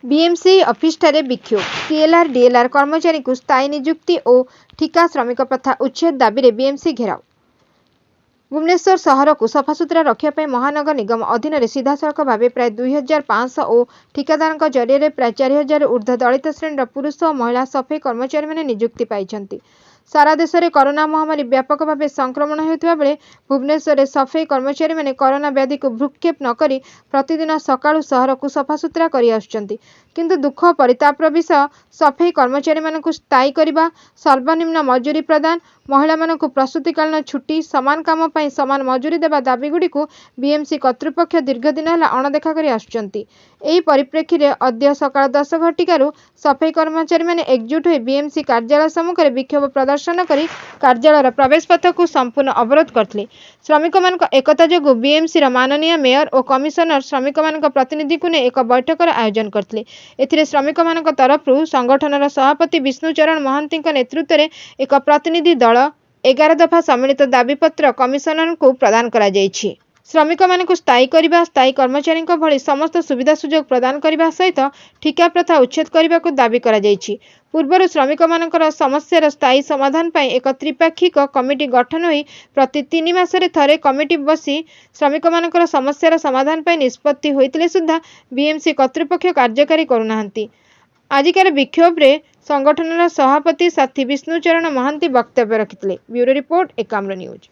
BMC अफिसଠାରେ विक्षोभ CLR DLR कर्मचारी को स्थायी नियुक्ति और ठिका श्रमिक प्रथा उच्छेद दाबी बीएमसी घेराव। भुवनेश्वर सहर को सफासुतरा रखापी महानगर निगम अधीन में सीधासख भाव प्राय 2500 और ठिकादार जरिए प्राय 4000 ऊर्ध्व दलित श्रेणी पुरुष और महिला सफाई कर्मचारी मैंने नियुक्ति पाई। सारा देश में कोरोना महामारी व्यापक भाव संक्रमण होता बेले भुवनेश्वर में सफाई कर्मचारी मैंने कोरोना व्याधि को भ्रूक्षेप नक प्रतिदिन सकाळु सहर को सफासुतरा किंतु दुख परितापर विषय सफाई कर्मचारी मानक स्थायी करने सर्वनिम्न मजूरी प्रदान महिला मानक प्रसूतिकालीन छुट्टी सामान काम पर सामान मजूरी देवा दाबीगुड़ी को बीएमसी कर्तृपक्ष दीर्घदिन है अणदेखा कर परिप्रेक्षी में अद्य सकाळ 10 घटिकार सफाई कर्मचारी मैंने एकजुट हो बीएमसी कार्यालय सम्मुख में विक्षोभ प्रदर्शन कर कार्यालय प्रवेश पथ को संपूर्ण अवरोध करते। श्रमिक मान एकता जो बीएमसी माननीय मेयर और कमिशनर श्रमिक मान प्रतिनिधि को एक बैठकर आयोजन करते। एथिरे श्रमिक मान तरफ संगठनर सभापति विष्णुचरण महांती नेतृत्व में एक प्रतिनिधि दल 11 दफा सम्मिलित दाबीपत्र कमिशनर को प्रदान करा जायछि। श्रमिक मानक स्थायी करने स्थायी कर्मचारी भली समस्त सुविधा सुजोग प्रदान करने सहित ठिका प्रथा उच्छेद करने को दाबी करा जायछि। पूर्व श्रमिक मानकर समस्यार स्थायी समाधान पर एक त्रिपाक्षिक कमिटी गठन हो प्रति 3 मासरे थरे कमिटी बसी श्रमिक मानकर समस्यार समाधान पर निष्पत्ति होइतिले सुद्धा बीएमसी कर्तृपक्ष कार्यकारी करुनाहांती। आजिकार विक्षोभ रे संगठनर सभापति साथी विष्णुचरण महांती वक्तव्य रखिथिले। Bureau report Ekamra news.